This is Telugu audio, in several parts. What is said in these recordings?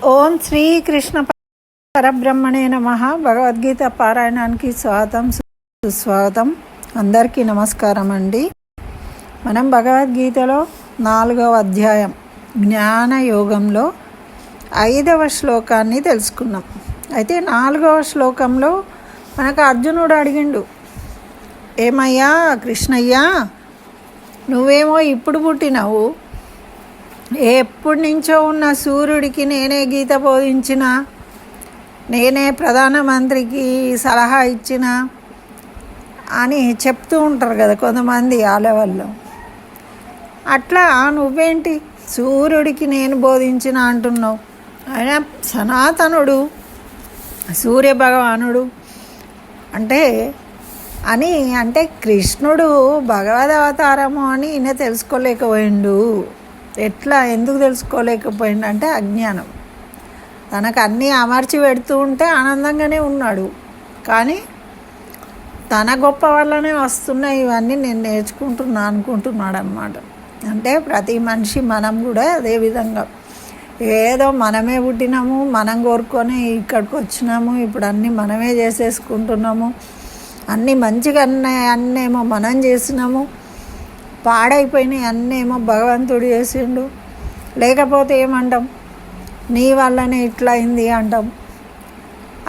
ఓం శ్రీకృష్ణ పరబ్రహ్మణే నమః. భగవద్గీత పారాయణానికి స్వాగతం సుస్వాగతం. అందరికీ నమస్కారం అండి. మనం భగవద్గీతలో 4వ అధ్యాయం జ్ఞానయోగంలో 5వ శ్లోకాన్ని తెలుసుకున్నాం. అయితే 4వ శ్లోకంలో మనకు అర్జునుడు అడిగిండు, ఏమయ్యా కృష్ణయ్యా, నువ్వేమో ఇప్పుడు పుట్టినావు, ఎప్పటి నుంచో ఉన్న సూర్యుడికి నేనే గీత బోధించిన, నేనే ప్రధానమంత్రికి సలహా ఇచ్చిన అని చెప్తూ ఉంటారు కదా కొంతమంది ఆ లెవెల్లో. అట్లా నువ్వేంటి సూర్యుడికి నేను బోధించిన అంటున్నావు? ఆయన సనాతనుడు, సూర్య భగవానుడు అంటే కృష్ణుడు భగవద్ అవతారము అని ఈయన తెలుసుకోలేకపోయిండు. ఎందుకు తెలుసుకోలేకపోయిండు అంటే అజ్ఞానం. తనకు అన్నీ అమర్చి పెడుతూ ఉంటే ఆనందంగానే ఉన్నాడు, కానీ తన గొప్ప వల్లనే వస్తున్నాయి ఇవన్నీ, నేను నేర్చుకుంటున్నా అనుకుంటున్నాడు అన్నమాట. అంటే ప్రతి మనిషి మనం కూడా అదే విధంగా ఏదో మనమే పుట్టినాము, మనం కోరుకొని ఇక్కడికి వచ్చినాము, ఇప్పుడు అన్నీ మనమే చేసేసుకుంటున్నాము, అన్నీ మంచిగా అన్నేమో మనం చేసినాము, పాడైపోయినాయి అన్నేమో భగవంతుడు చేసిండు. లేకపోతే ఏమంటాం, నీ వల్లనే ఇట్లా అయింది అంటాం.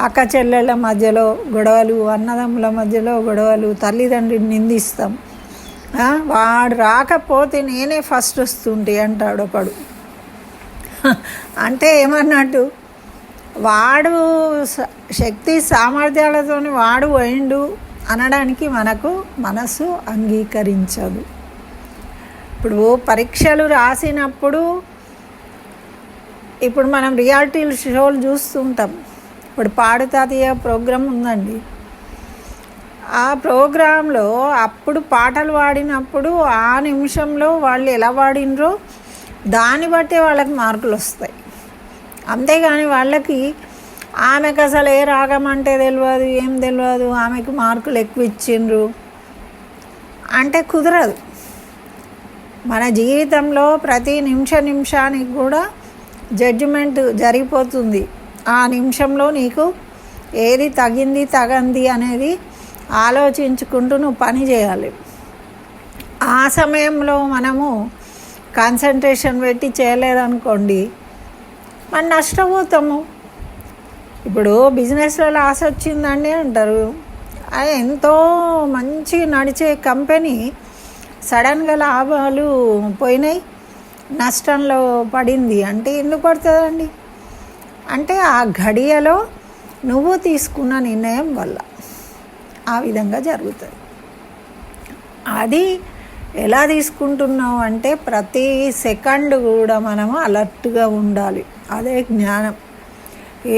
అక్క చెల్లెళ్ళ మధ్యలో గొడవలు, అన్నదమ్ముల మధ్యలో గొడవలు, తల్లిదండ్రిని నిందిస్తాం. వాడు రాకపోతే నేనే ఫస్ట్ వస్తుంటే అంటాడు ఒకడు. అంటే ఏమన్నట్టు, వాడు శక్తి సామర్థ్యాలతో వాడు పోయిండు అనడానికి మనకు మనసు అంగీకరించదు. ఇప్పుడు పరీక్షలు రాసినప్పుడు ఇప్పుడు మనం రియాలిటీ షోలు చూస్తుంటాం. ఇప్పుడు పాడుతాతయ్య ప్రోగ్రాం ఉందండి. ఆ ప్రోగ్రాంలో అప్పుడు పాటలు పాడినప్పుడు ఆ నిమిషంలో వాళ్ళు ఎలా పాడినరో దాన్ని బట్టే వాళ్ళకి మార్కులు వస్తాయి. అంతేగాని వాళ్ళకి ఆమెకు అసలు ఏ రాగం అంటే తెలియదు, ఏం తెలియదు, ఆమెకు మార్కులు ఎక్కువ ఇచ్చిండ్రు అంటే కుదరదు. మన జీవితంలో ప్రతి నిమిషానికి కూడా జడ్జిమెంట్ జరిగిపోతుంది. ఆ నిమిషంలో నీకు ఏది తగంది అనేది ఆలోచించుకుంటూ నువ్వు పని చేయాలి. ఆ సమయంలో మనము కాన్సన్ట్రేషన్ పెట్టి చేయలేదనుకోండి, మనం నష్టపోతాము. ఇప్పుడు బిజినెస్లో లాస్ వచ్చిందండి అంటారు, అది ఎంతో మంచి నడిచే కంపెనీ సడన్గా లాభాలు పోయినాయి, నష్టంలో పడింది అంటే ఎందుకు పడుతుందండి? అంటే ఆ ఘడియలో నువ్వు తీసుకున్న నిర్ణయం వల్ల ఆ విధంగా జరుగుతుంది. అది ఎలా తీసుకుంటున్నావు అంటే ప్రతి సెకండ్ కూడా మనము అలర్ట్గా ఉండాలి. అదే జ్ఞానం.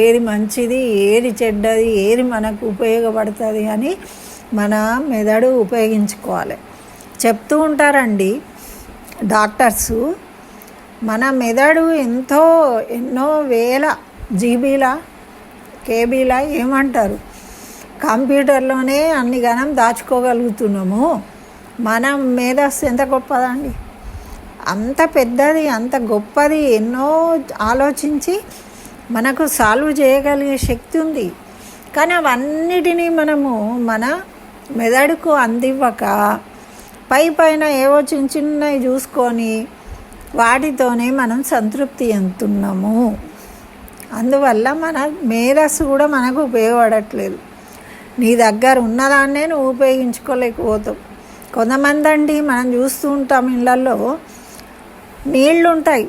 ఏది మంచిది, ఏది చెడ్డది, ఏది మనకు ఉపయోగపడుతుంది అని మన మెదడు ఉపయోగించుకోవాలి. చెప్తూ ఉంటారండి డాక్టర్సు, మన మెదడు ఎన్నో వేల జీబీల కేబీల ఏమంటారు కంప్యూటర్లోనే అన్ని గణం దాచుకోగలుగుతున్నాము. మన మేధస్సు ఎంత గొప్పదండి, అంత పెద్దది, అంత గొప్పది, ఎన్నో ఆలోచించి మనకు సాల్వ్ చేయగలిగే శక్తి ఉంది. కానీ అవన్నిటినీ మనము మన మెదడుకు అందివ్వక పైన ఏవో చిన్నవి చూసుకొని వాటితోనే మనం సంతృప్తి చెందుతున్నాము. అందువల్ల మన మేధస్సు కూడా మనకు ఉపయోగపడట్లేదు. నీ దగ్గర ఉన్నదాన్నే నువ్వు ఉపయోగించుకోలేకపోతావు. కొంతమంది అండి మనం చూస్తూ ఉంటాం, ఇళ్ళల్లో నీళ్ళు ఉంటాయి,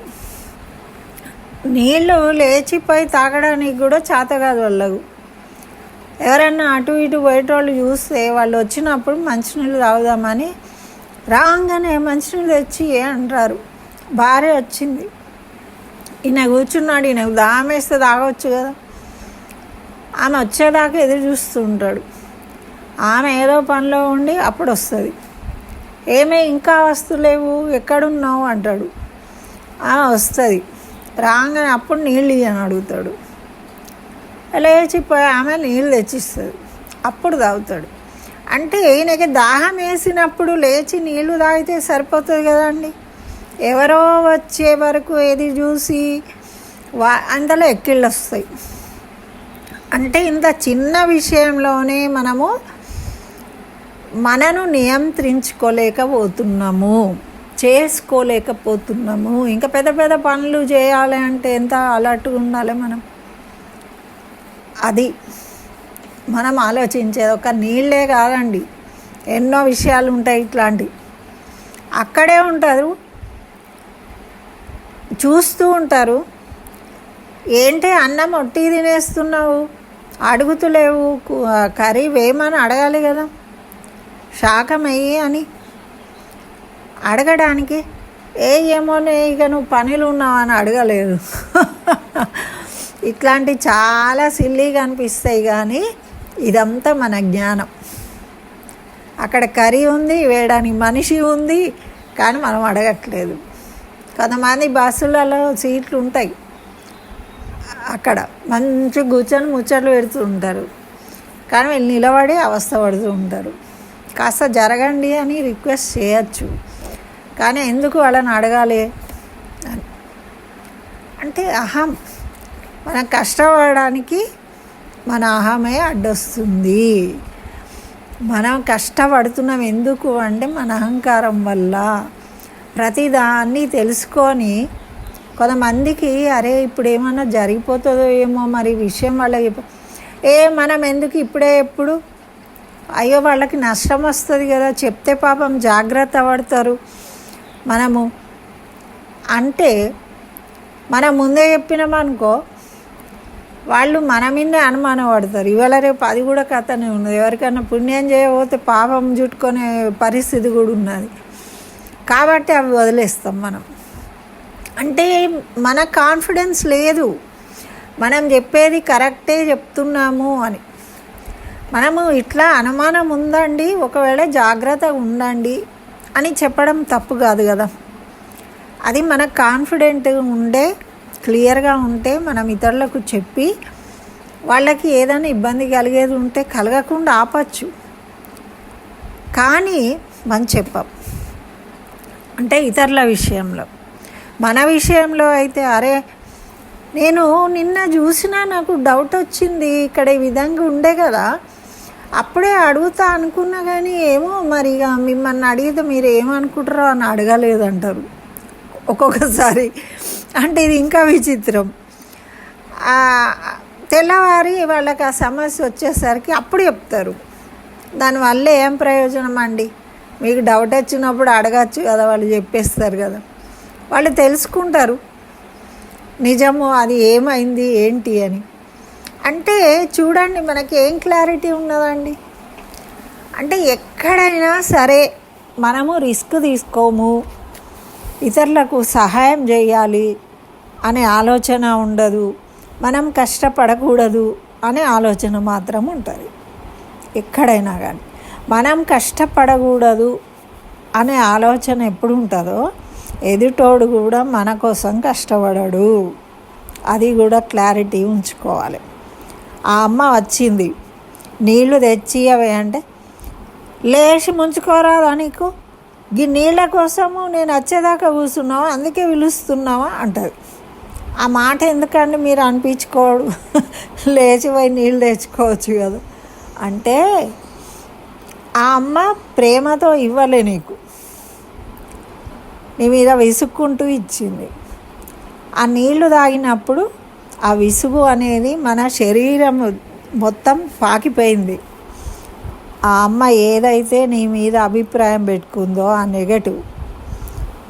నీళ్ళు లేచిపోయి తాగడానికి కూడా చేత కాదు వాళ్ళకు. ఎవరన్నా అటు ఇటు పోయేటోళ్ళు చూస్తే వాళ్ళు వచ్చినప్పుడు మంచినీళ్ళు తాగుదామని రాగానే మంచినీళ్ళు తెచ్చి అంటారు, భార్య వచ్చింది, ఈయన కూర్చున్నాడు, ఈయనకు దామేస్తే తాగవచ్చు కదా. ఆమె వచ్చేదాకా ఎదురు చూస్తూ ఉంటాడు. ఆమె ఏదో పనిలో ఉండి అప్పుడు వస్తుంది. ఏమే ఇంకా వస్తులేవు, ఎక్కడున్నావు అంటాడు. ఆమె వస్తుంది, రాగానే అప్పుడు నీళ్ళు ఇవ్వని అడుగుతాడు. లేచిపోయి ఆమె నీళ్ళు తెచ్చిస్తుంది, అప్పుడు తాగుతాడు. అంటే ఈయనకి దాహం వేసినప్పుడు లేచి నీళ్లు తాగితే సరిపోతుంది కదండి. ఎవరో వచ్చే వరకు ఏది చూసి అందులో ఎక్కిళ్ళు వస్తాయి. అంటే ఇంత చిన్న విషయంలోనే మనను నియంత్రించుకోలేకపోతున్నాము, చేసుకోలేకపోతున్నాము. ఇంకా పెద్ద పెద్ద పనులు చేయాలి అంటే ఎంత అలర్ట్గా ఉండాలి మనం. అది మనం ఆలోచించేది. ఒక నీళ్ళే కాదండి, ఎన్నో విషయాలు ఉంటాయి ఇట్లాంటివి. అక్కడే ఉంటారు, చూస్తూ ఉంటారు. ఏంటి అన్నం ఒట్టి తినేస్తున్నావు, అడుగుతులేవు, కర్రీ వేయమని అడగాలి కదా, శాకం వెయ్యి అని అడగడానికి ఏమోనే ఇక నువ్వు పనులు ఉన్నావు అని అడగలేదు. ఇట్లాంటివి చాలా సిల్లీగా అనిపిస్తాయి. కానీ ఇదంతా మన జ్ఞానం. అక్కడ కర్రీ ఉంది, వేయడానికి మనిషి ఉంది, కానీ మనం అడగట్లేదు. కొంతమంది బస్సులలో సీట్లు ఉంటాయి, అక్కడ మంచి కూర్చొని ముచ్చట్లు పెడుతూ ఉంటారు, కానీ వీళ్ళు నిలబడి అవస్థ పడుతూ ఉంటారు. కాస్త జరగండి అని రిక్వెస్ట్ చేయొచ్చు, కానీ ఎందుకు వాళ్ళని అడగాలి అంటే అహం. మనం కష్టపడడానికి మన అహమే అడ్డొస్తుంది. మనం కష్టపడుతున్నాం ఎందుకు అంటే మన అహంకారం వల్ల. ప్రతిదాన్ని తెలుసుకొని కొంతమందికి అరే ఇప్పుడు ఏమన్నా జరిగిపోతుందో ఏమో మరి విషయం వాళ్ళకి మనం ఎందుకు ఇప్పుడే ఎప్పుడు అయ్యో వాళ్ళకి నష్టం వస్తుంది కదా చెప్తే పాపం జాగ్రత్త పడతారు మనము అంటే మనం ముందే చెప్పినామనుకో వాళ్ళు మన మీదే అనుమానం పడతారు. ఇవాళ రేపు అది కూడా కథనే ఉన్నది. ఎవరికైనా పుణ్యం చేయకపోతే పాపం చుట్టుకునే పరిస్థితి కూడా ఉన్నది. కాబట్టి అవి వదిలేస్తాం మనం. అంటే మన కాన్ఫిడెన్స్ లేదు, మనం చెప్పేది కరెక్టే చెప్తున్నాము అని. మనము ఇట్లా అనుమానం ఉందండి, ఒకవేళ జాగ్రత్తగా ఉండండి అని చెప్పడం తప్పు కాదు కదా. అది మన కాన్ఫిడెంట్గా ఉండే క్లియర్గా ఉంటే మనం ఇతరులకు చెప్పి వాళ్ళకి ఏదైనా ఇబ్బంది కలిగేది ఉంటే కలగకుండా ఆపచ్చు. కానీ మనం చెప్పం. అంటే ఇతరుల విషయంలో. మన విషయంలో అయితే అరే నేను నిన్న చూసినా నాకు డౌట్ వచ్చింది, ఇక్కడ ఈ విధంగా ఉండే కదా, అప్పుడే అడుగుతా అనుకున్నా కానీ ఏమో మరి ఇక మిమ్మల్ని అడిగితే మీరు ఏమనుకుంటారో అని అడగలేదంటారు ఒక్కొక్కసారి. అంటే ఇది ఇంకా విచిత్రం. తెల్లవారి వాళ్ళకి ఆ సమస్య వచ్చేసరికి అప్పుడు చెప్తారు. దానివల్ల ఏం ప్రయోజనం అండి? మీకు డౌట్ వచ్చినప్పుడు అడగచ్చు కదా, వాళ్ళు చెప్పేస్తారు కదా, వాళ్ళు తెలుసుకుంటారు నిజము అది ఏమైంది ఏంటి అని. అంటే చూడండి మనకి ఏం క్లారిటీ ఉన్నదండి. అంటే ఎక్కడైనా సరే మనము రిస్క్ తీసుకోము, ఇతరులకు సహాయం చేయాలి అనే ఆలోచన ఉండదు, మనం కష్టపడకూడదు అనే ఆలోచన మాత్రం ఉంటుంది. ఎక్కడైనా కానీ మనం కష్టపడకూడదు అనే ఆలోచన ఎప్పుడు ఉంటుందో ఎదుటోడు కూడా మన కోసం కష్టపడడు. అది కూడా క్లారిటీ ఉంచుకోవాలి. ఆ అమ్మ వచ్చింది నీళ్లు తెచ్చి అవి అంటే లేచి ముంచుకోరాదా నీకు, ఈ నీళ్ళ కోసము నేను వచ్చేదాకా కూర్చున్నావా, అందుకే పిలుస్తున్నావా అంటది. ఆ మాట ఎందుకండి మీరు అనిపించుకోడు, లేచిపోయి నీళ్ళు తెచ్చుకోవచ్చు కదా. అంటే ఆ అమ్మ ప్రేమతో ఇవ్వలే, నీకు నీ మీద విసుక్కుంటూ ఇచ్చింది. ఆ నీళ్లు తాగినప్పుడు ఆ విసుగు అనేది మన శరీరం మొత్తం పాకిపోయింది. ఆ అమ్మ ఏదైతే నీ మీద అభిప్రాయం పెట్టుకుందో ఆ నెగటివ్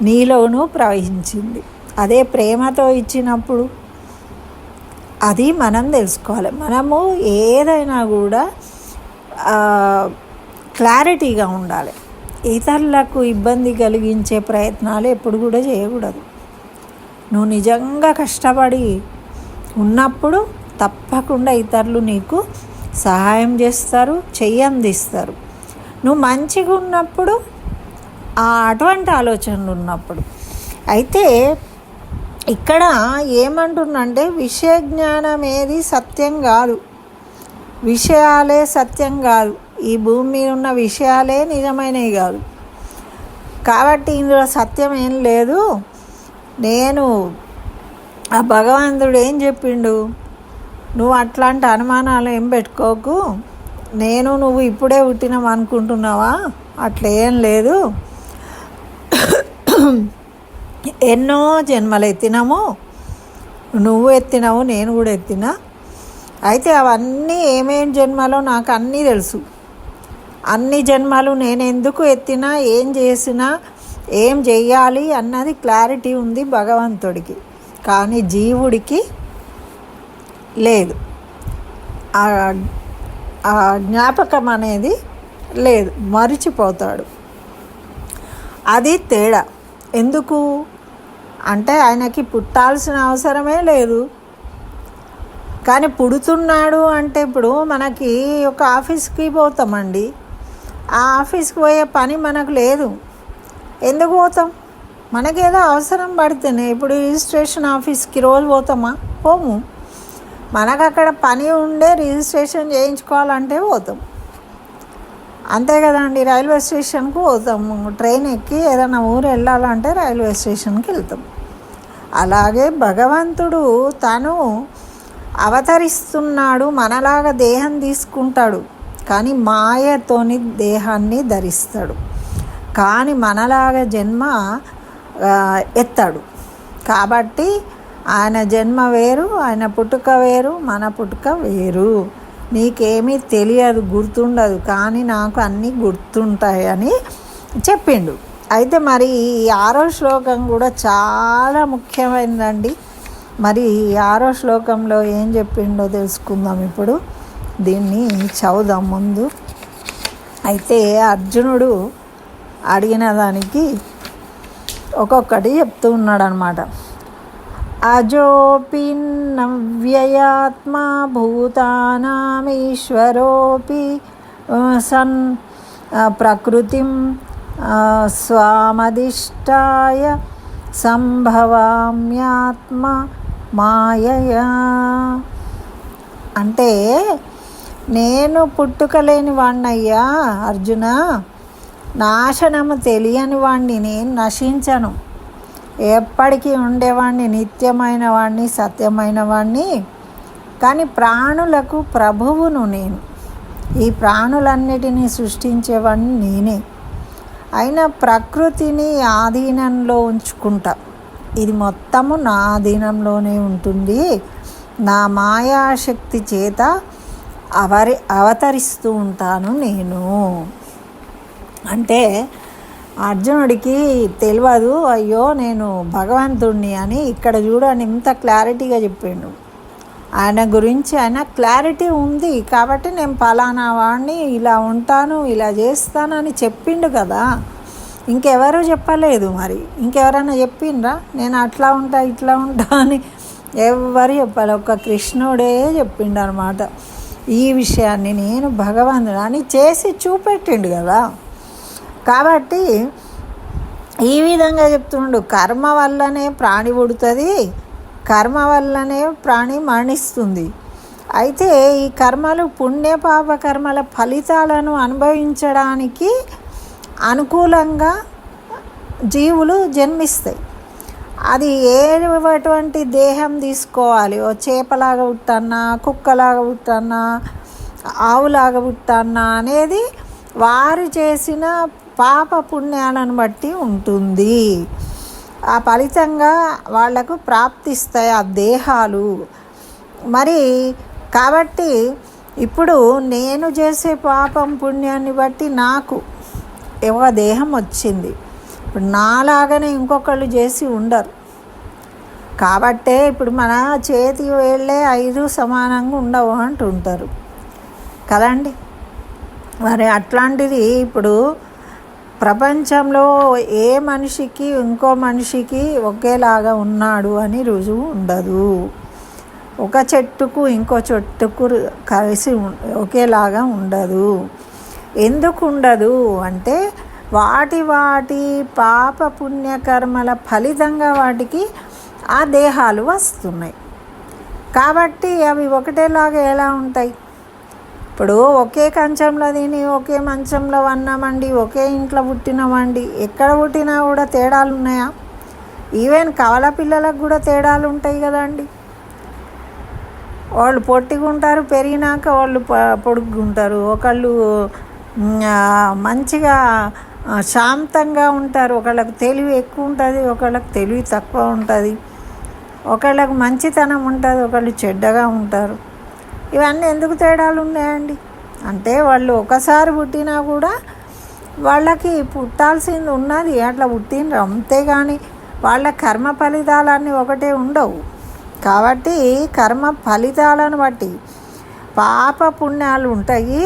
నీలోనూ ప్రవహించింది. అదే ప్రేమతో ఇచ్చినప్పుడు అది మనం తెలుసుకోవాలి. మనము ఏదైనా కూడా క్లారిటీగా ఉండాలి. ఇతరులకు ఇబ్బంది కలిగించే ప్రయత్నాలు ఎప్పుడు కూడా చేయకూడదు. నువ్వు నిజంగా కష్టపడి ఉన్నప్పుడు తప్పకుండా ఇతరులు నీకు సహాయం చేస్తారు, చెయ్యందిస్తారు. నువ్వు మంచిగా ఉన్నప్పుడు అటువంటి ఆలోచనలు ఉన్నప్పుడు. అయితే ఇక్కడ ఏమంటుందంటే విషయ జ్ఞానం ఏది సత్యం కాదు, విషయాలే సత్యం కాదు, ఈ భూమి మీద ఉన్న విషయాలే నిజమైనవి కాదు. కాబట్టి ఇందులో సత్యం ఏం లేదు. నేను ఆ భగవంతుడు ఏం చెప్పిండు, నువ్వు అట్లాంటి అనుమానాలు ఏం పెట్టుకోకు, నేను నువ్వు ఇప్పుడే పుట్టినాం అనుకుంటున్నావా, అట్లా ఏం లేదు, ఎన్నో జన్మలు ఎత్తినాము, నువ్వు ఎత్తినావు నేను కూడా ఎత్తినా, అయితే అవన్నీ ఏమేం జన్మలో నాకు అన్నీ తెలుసు, అన్ని జన్మలు నేను ఎందుకు ఎత్తినా, ఏం చేసినా, ఏం చెయ్యాలి అన్నది క్లారిటీ ఉంది భగవంతుడికి, కానీ జీవుడికి లేదు. ఆ జ్ఞాపకం అనేది లేదు, మరిచిపోతాడు. అది తేడా. ఎందుకు అంటే ఆయనకి పుట్టాల్సిన అవసరమే లేదు, కానీ పుడుతున్నాడు అంటే ఇప్పుడు మనకి ఒక ఆఫీస్కి పోతామండి, ఆ ఆఫీస్కి పోయే పని మనకు లేదు, ఎందుకు పోతాం, మనకేదో అవసరం పడితేనే. ఇప్పుడు రిజిస్ట్రేషన్ ఆఫీస్కి రోజు పోతామా, పోము, మనకు అక్కడ పని ఉండే రిజిస్ట్రేషన్ చేయించుకోవాలంటే పోతాం, అంతే కదండి. రైల్వే స్టేషన్కి పోతాము, ట్రైన్ ఎక్కి ఏదైనా ఊరు వెళ్ళాలంటే రైల్వే స్టేషన్కి వెళ్తాం. అలాగే భగవంతుడు తను అవతరిస్తున్నాడు, మనలాగా దేహం తీసుకుంటాడు, కానీ మాయతోని దేహాన్ని ధరిస్తాడు, కానీ మనలాగా జన్మ ఎత్తాడు. కాబట్టి ఆయన జన్మ వేరు, ఆయన పుట్టుక వేరు, మన పుట్టుక వేరు. నీకేమీ తెలియదు, గుర్తుండదు, కానీ నాకు అన్నీ గుర్తుంటాయని చెప్పిండు. అయితే మరి ఈ 6వ శ్లోకం కూడా చాలా ముఖ్యమైనదండి. మరి ఈ 6వ శ్లోకంలో ఏం చెప్పిండో తెలుసుకుందాం. ఇప్పుడు దీన్ని చదువుదాం ముందు. అయితే అర్జునుడు అడిగిన దానికి ఒక్కొక్కటి చెప్తూ ఉన్నాడు అన్నమాట. అజోపి నవ్యయాత్మా భూతానామీశ్వరోపి సన్ ప్రకృతిం స్వామధిష్టాయ సంభవామ్యాత్మ మాయయా. అంటే నేను పుట్టుకలేని వాణ్ణయ్యా అర్జున, నాశనము తెలియని వాణ్ణి, నేను నశించను, ఎప్పటికీ ఉండేవాణ్ణి, నిత్యమైన వాణ్ణి, సత్యమైన వాణ్ణి, కానీ ప్రాణులకు ప్రభువును నేను, ఈ ప్రాణులన్నిటినీ సృష్టించేవాడిని నేనే. అయినా ప్రకృతిని ఆధీనంలో ఉంచుకుంటా, ఇది మొత్తము నా ఆధీనంలోనే ఉంటుంది, నా మాయాశక్తి చేత అవతరిస్తూ ఉంటాను నేను. అంటే అర్జునుడికి తెలియదు, అయ్యో నేను భగవంతుడిని అని. ఇక్కడ చూడండి ఇంత క్లారిటీగా చెప్పిండు. ఆయన గురించి ఆయన క్లారిటీ ఉంది కాబట్టి నేను పలానా వాడిని, ఇలా ఉంటాను, ఇలా చేస్తానని చెప్పిండు కదా. ఇంకెవరు చెప్పలేదు. మరి ఇంకెవరైనా చెప్పిండ్రా నేను అట్లా ఉంటా ఇట్లా ఉంటా అని? ఎవరు చెప్పాలి, ఒక్క కృష్ణుడే చెప్పిండు అనమాట ఈ విషయాన్ని. నేను భగవంతుడు అని చేసి చూపెట్టిండు కదా. కాబట్టి ఈ విధంగా చెప్తుండు, కర్మ వల్లనే ప్రాణి పుడుతుంది, కర్మ వల్లనే ప్రాణి మరణిస్తుంది. అయితే ఈ కర్మలు పుణ్య పాప కర్మల ఫలితాలను అనుభవించడానికి అనుకూలంగా జీవులు జన్మిస్తాయి. అది ఎటువంటి దేహం తీసుకోవాలి, ఓ చేపలాగా పుట్టన్నా, కుక్కలాగా పుట్టన్నా, ఆవులాగా పుట్టన్నా అనేది వారు చేసిన పాప పుణ్యాలను బట్టి ఉంటుంది. ఆ ఫలితంగా వాళ్లకు ప్రాప్తిస్తాయి ఆ దేహాలు. మరి కాబట్టి ఇప్పుడు నేను చేసే పాపం పుణ్యాన్ని బట్టి నాకు ఒక దేహం వచ్చింది. ఇప్పుడు నాలాగానే ఇంకొకళ్ళు చేసి ఉండరు. కాబట్టే ఇప్పుడు మన చేతి వేళ్ళే 5 సమానంగా ఉండవు అంటుంటారు కదండి. మరి అట్లాంటిది ఇప్పుడు ప్రపంచంలో ఏ మనిషికి ఇంకో మనిషికి ఒకేలాగా ఉన్నాడు అని రుజువు ఉండదు. ఒక చెట్టుకు ఇంకో చెట్టుకు కలిసి ఒకేలాగా ఉండదు. ఎందుకు ఉండదు అంటే వాటి పాప పుణ్యకర్మల ఫలితంగా వాటికి ఆ దేహాలు వస్తున్నాయి. కాబట్టి అవి ఒకటేలాగా ఎలా ఉంటాయి? ఇప్పుడు ఒకే కంచంలో తిని ఒకే మంచంలో ఉన్నామండి, ఒకే ఇంట్లో పుట్టినామండి, ఎక్కడ పుట్టినా కూడా తేడాలు ఉన్నాయా? ఈవెన్ కవల పిల్లలకు కూడా తేడాలు ఉంటాయి కదండి. వాళ్ళు పొట్టిగుంటారు, పెరిగినాక వాళ్ళు పొడుగుంటారు. ఒకళ్ళు మంచిగా శాంతంగా ఉంటారు, ఒకళ్ళకి తెలివి ఎక్కువ ఉంటుంది, ఒకళ్ళకి తెలివి తక్కువ ఉంటుంది, ఒకళ్ళకి మంచితనం ఉంటుంది, ఒకళ్ళు చెడ్డగా ఉంటారు. ఇవన్నీ ఎందుకు తేడాలు ఉన్నాయండి అంటే వాళ్ళు ఒకసారి పుట్టినా కూడా వాళ్ళకి పుట్టాల్సింది ఉన్నది, అట్లా పుట్టినరు. అంతేగాని వాళ్ళ కర్మ ఫలితాలన్నీ ఒకటే ఉండవు. కాబట్టి కర్మ ఫలితాలను బట్టి పాప పుణ్యాలు ఉంటాయి.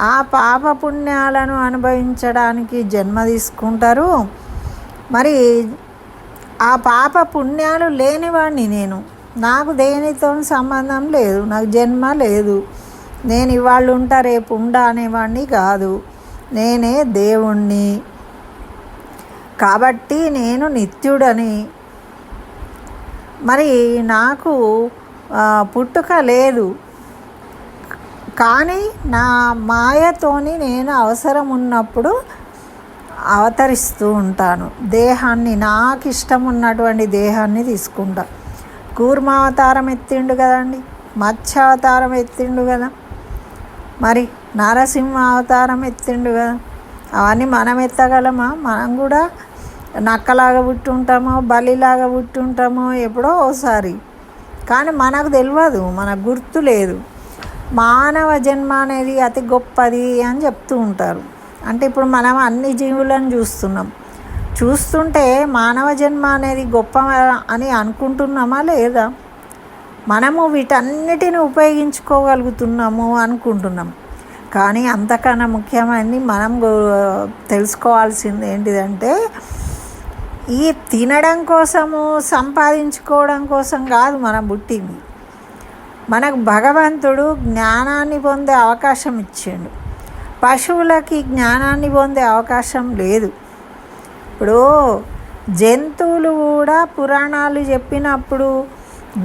ఆ పాప పుణ్యాలను అనుభవించడానికి జన్మ తీసుకుంటారు. మరి ఆ పాప పుణ్యాలు లేనివాడిని నేను, నాకు దేనితో సంబంధం లేదు, నాకు జన్మ లేదు, నేను ఇవాళ ఉంటా రేపు ఉండా అనేవాడిని కాదు, నేనే దేవుణ్ణి. కాబట్టి నేను నిత్యుడని. మరి నాకు పుట్టుక లేదు, కానీ నా మాయతోని నేను అవసరం ఉన్నప్పుడు అవతరిస్తూ ఉంటాను. దేహాన్ని, నాకు ఇష్టం ఉన్నటువంటి దేహాన్ని తీసుకుంటా. కూర్మావతారం ఎత్తిండు కదండి, మత్స్యావతారం ఎత్తిండు కదా, మరి నరసింహ అవతారం ఎత్తిండు కదా. అవన్నీ మనం ఎత్తగలమా? మనం కూడా నక్కలాగా పుట్టుంటామో, బలిలాగా పుట్టుంటామో ఎప్పుడో ఒకసారి. కానీ మనకు తెలియదు, మనకు గుర్తు లేదు. మానవ జన్మ అనేది అతి గొప్పది అని చెప్తూ ఉంటారు. అంటే ఇప్పుడు మనం అన్ని జీవులను చూస్తుంటే మానవ జన్మ అనేది గొప్ప అని అనుకుంటున్నామా లేదా? మనము వీటన్నిటిని ఉపయోగించుకోగలుగుతున్నాము అనుకుంటున్నాం. కానీ అంతకన్నా ముఖ్యమైనది మనం తెలుసుకోవాల్సింది ఏంటిదంటే, ఈ తినడం కోసము, సంపాదించుకోవడం కోసం కాదు మనం పుట్టింది. మనకు భగవంతుడు జ్ఞానాన్ని పొందే అవకాశం ఇచ్చాడు. పశువులకి జ్ఞానాన్ని పొందే అవకాశం లేదు. ఇప్పుడు జంతువులు కూడా పురాణాలు చెప్పినప్పుడు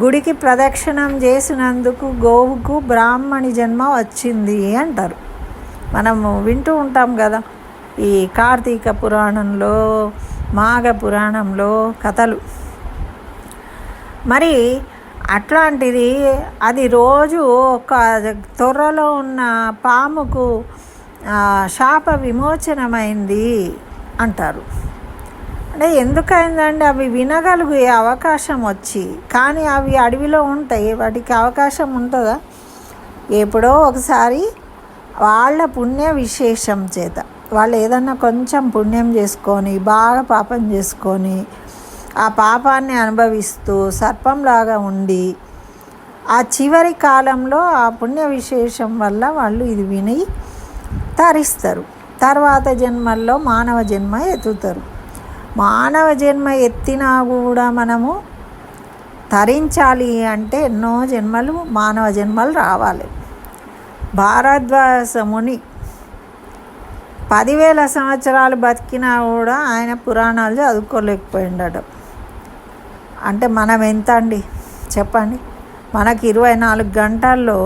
గుడికి ప్రదక్షిణం చేసినందుకు గోవుకు బ్రాహ్మణి జన్మ వచ్చింది అంటారు. మనము వింటూ ఉంటాం కదా, ఈ కార్తీక పురాణంలో, మాఘ పురాణంలో కథలు. మరి అట్లాంటిది అది రోజు ఒక తొర్రలో ఉన్న పాముకు శాప విమోచనమైంది అంటారు. అంటే ఎందుకైందండి? అవి వినగలిగే అవకాశం వచ్చి, కానీ అవి అడవిలో ఉంటాయి, వాటికి అవకాశం ఉంటుందా? ఎప్పుడో ఒకసారి వాళ్ళ పుణ్య విశేషం చేత వాళ్ళు ఏదన్నా కొంచెం పుణ్యం చేసుకొని, బాగా పాపం చేసుకొని, ఆ పాపాన్ని అనుభవిస్తూ సర్పంలాగా ఉండి, ఆ చివరి కాలంలో ఆ పుణ్య విశేషం వల్ల వాళ్ళు ఇది విని తరిస్తారు. తర్వాత జన్మల్లో మానవ జన్మ ఎత్తుతారు. మానవ జన్మ ఎత్తినా కూడా మనము తరించాలి అంటే ఎన్నో జన్మలు, మానవ జన్మలు రావాలి. భారద్వాజ ముని 10,000 సంవత్సరాలు బతికినా కూడా ఆయన పురాణాలు చదువుకోలేకపోయిండట. అంటే మనం ఎంత అండి చెప్పండి? మనకి 24 గంటల్లో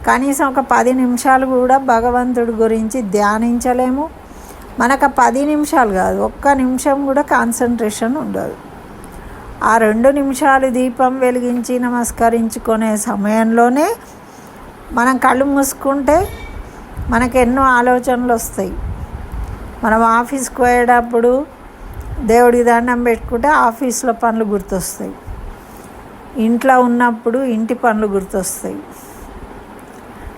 కనీసం ఒక 10 నిమిషాలు కూడా భగవంతుడి గురించి ధ్యానించలేము. మనకు 10 నిమిషాలు కాదు, ఒక్క నిమిషం కూడా కాన్సన్ట్రేషన్ ఉండదు. ఆ 2 నిమిషాలు దీపం వెలిగించి నమస్కరించుకునే సమయంలోనే మనం కళ్ళు మూసుకుంటే మనకు ఎన్నో ఆలోచనలు వస్తాయి. మనం ఆఫీస్కి పోయేటప్పుడు దేవుడికి దండం పెట్టుకుంటే ఆఫీస్లో పనులు గుర్తొస్తాయి, ఇంట్లో ఉన్నప్పుడు ఇంటి పనులు గుర్తొస్తాయి,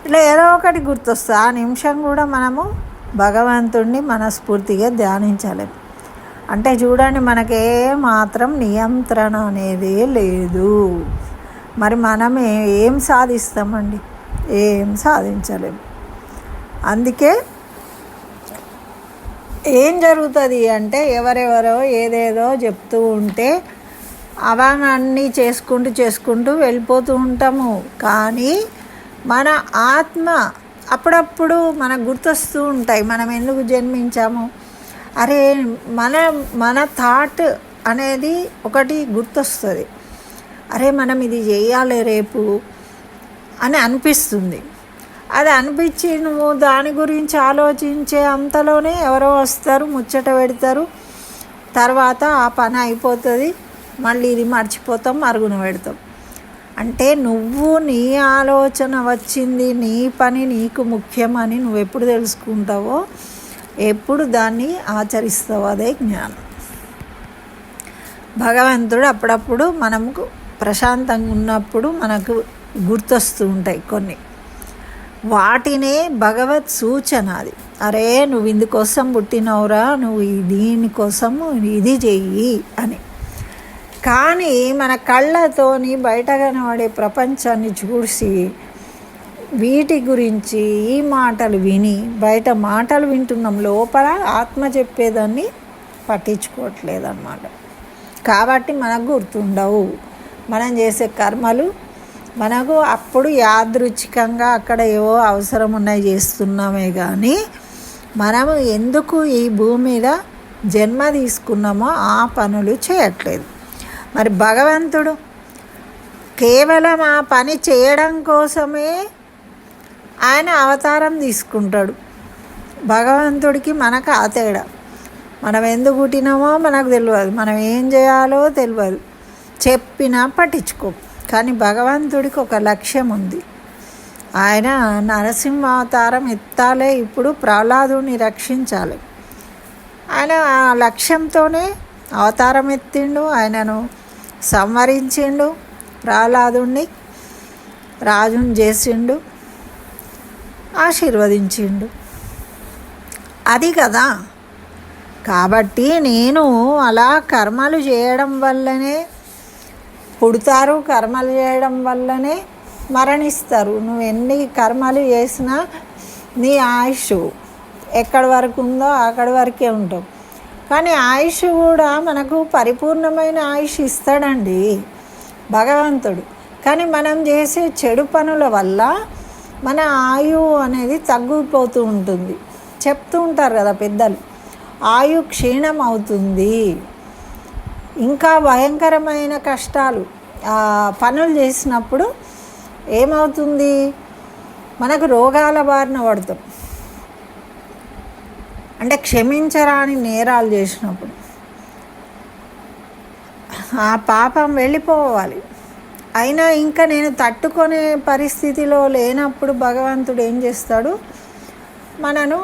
ఇట్లా ఏదో ఒకటి గుర్తొస్తుంది. ఆ నిమిషం కూడా మనము భగవంతుడిని మనస్ఫూర్తిగా ధ్యానించలేము. అంటే చూడండి, మనకే మాత్రం నియంత్రణ అనేది లేదు. మరి మనం ఏం సాధిస్తామండి? ఏం సాధించలేము. అందుకే ఏం జరుగుతుంది అంటే, ఎవరెవరో ఏదేదో చెప్తూ ఉంటే అవన్నీ చేసుకుంటూ వెళ్ళిపోతూ ఉంటాము. కానీ మన ఆత్మ అప్పుడప్పుడు మనకు గుర్తొస్తూ ఉంటాయి, మనం ఎందుకు జన్మించాము. అరే మన థాట్ అనేది ఒకటి గుర్తొస్తుంది. అరే మనం ఇది చేయాలి రేపు అని అనిపిస్తుంది. అది అనిపించి నువ్వు దాని గురించి ఆలోచించే అంతలోనే ఎవరో వస్తారు, ముచ్చట పెడతారు, తర్వాత ఆ పని అయిపోతుంది, మళ్ళీ ఇది మర్చిపోతాం, మరుగున పెడతాం. అంటే నువ్వు నీ ఆలోచన వచ్చింది, నీ పని నీకు ముఖ్యమని నువ్వు ఎప్పుడు తెలుసుకుంటావో, ఎప్పుడు దాన్ని ఆచరిస్తావో అదే జ్ఞానం. భగవంతుడు అప్పుడప్పుడు మనకు ప్రశాంతంగా ఉన్నప్పుడు మనకు గుర్తొస్తూ ఉంటాయి కొన్ని. వాటినే భగవత్ సూచన. అది అరే నువ్వు ఇందుకోసం పుట్టినవురా, నువ్వు దీనికోసము ఇది చెయ్యి అని. కానీ మన కళ్ళతోని బయట కనబడే ప్రపంచాన్ని చూసి వీటి గురించి ఈ మాటలు విని బయట మాటలు వింటున్నాం, లోపల ఆత్మ చెప్పేదాన్ని పట్టించుకోవట్లేదన్నమాట. కాబట్టి మనకు గుర్తుండవు. మనం చేసే కర్మలు మనకు అప్పుడు యాదృచ్ఛికంగా అక్కడ ఏవో అవసరం ఉన్నాయి చేస్తున్నామే కానీ మనము ఎందుకు ఈ భూమి మీద జన్మ తీసుకున్నామో ఆ పనులు చేయట్లేదు. మరి భగవంతుడు కేవలం ఆ పని చేయడం కోసమే ఆయన అవతారం తీసుకుంటాడు. భగవంతుడికి మనకు ఆ తేడా. మనం ఎందుకు పుట్టినామో మనకు తెలియదు, మనం ఏం చేయాలో తెలియదు, చెప్పినా పట్టించుకో. కానీ భగవంతుడికి ఒక లక్ష్యం ఉంది. ఆయన నరసింహ అవతారం ఎత్తాలే, ఇప్పుడు ప్రహ్లాదుని రక్షించాలి. ఆయన ఆ లక్ష్యంతోనే అవతారం ఎత్తిండు, ఆయనను సంహరించిండు, ప్రహ్లాదుని రాజుని చేసిండు, ఆశీర్వదించిండు. అది కదా. కాబట్టి నేను అలా కర్మలు చేయడం వల్లనే పుడతారు, కర్మలు చేయడం వల్లనే మరణిస్తారు. నువ్వు ఎన్ని కర్మలు చేసినా నీ ఆయుష్ ఎక్కడి వరకు ఉందో అక్కడి వరకే ఉంటావు. కానీ ఆయుష్ కూడా మనకు పరిపూర్ణమైన ఆయుష్ ఇస్తాడండి భగవంతుడు. కానీ మనం చేసే చెడు పనుల వల్ల మన ఆయువు అనేది తగ్గిపోతూ ఉంటుంది. చెప్తూ ఉంటారు కదా పెద్దలు, ఆయు క్షీణం అవుతుంది. ఇంకా భయంకరమైన కష్టాలు పనులు చేసినప్పుడు ఏమవుతుంది, మనకు రోగాల బారిన పడతాం. అంటే క్షమించరాని నేరాలు చేసినప్పుడు ఆ పాపం వెళ్ళిపోవాలి. అయినా ఇంకా నేను తట్టుకునే పరిస్థితిలో లేనప్పుడు భగవంతుడు ఏం చేస్తాడు, మనను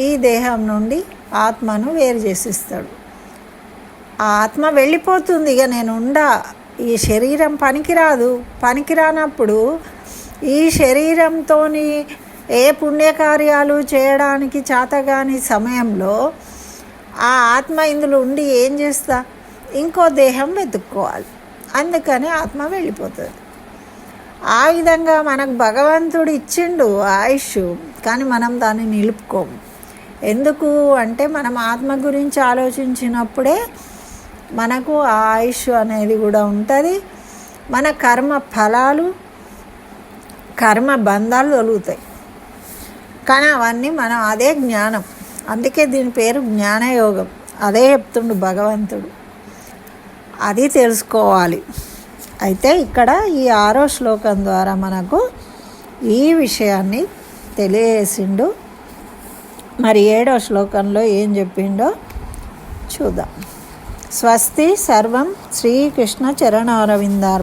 ఈ దేహం నుండి ఆత్మను వేరు చేసిస్తాడు. ఆ ఆత్మ వెళ్ళిపోతుంది, ఇక నేను ఈ శరీరం పనికిరానప్పుడు ఈ శరీరంతో ఏ పుణ్యకార్యాలు చేయడానికి చేతగాని సమయంలో ఆ ఆత్మ ఇందులో ఉండి ఏం చేస్తా, ఇంకో దేహం వెతుక్కోవాలి. అందుకని ఆత్మ వెళ్ళిపోతుంది. ఆ విధంగా మనకు భగవంతుడు ఇచ్చిండు ఆయుష్, కానీ మనం దాన్ని నిలుపుకోము. ఎందుకు అంటే మనం ఆత్మ గురించి ఆలోచించినప్పుడే మనకు ఆ ఆయుష్ అనేది కూడా ఉంటుంది. మన కర్మ ఫలాలు, కర్మ బంధాలు తొలుగుతాయి. కానీ అవన్నీ మనం అదే జ్ఞానం. అందుకే దీని పేరు జ్ఞానయోగం. అదే చెప్తుండు భగవంతుడు, అది తెలుసుకోవాలి. అయితే ఇక్కడ ఈ 6వ శ్లోకం ద్వారా మనకు ఈ విషయాన్ని తెలియజేసిండు. మరి 7వ శ్లోకంలో ఏం చెప్పిండో చూద్దాం. స్వస్తి. సర్వం శ్రీకృష్ణ చరణారవిందార్.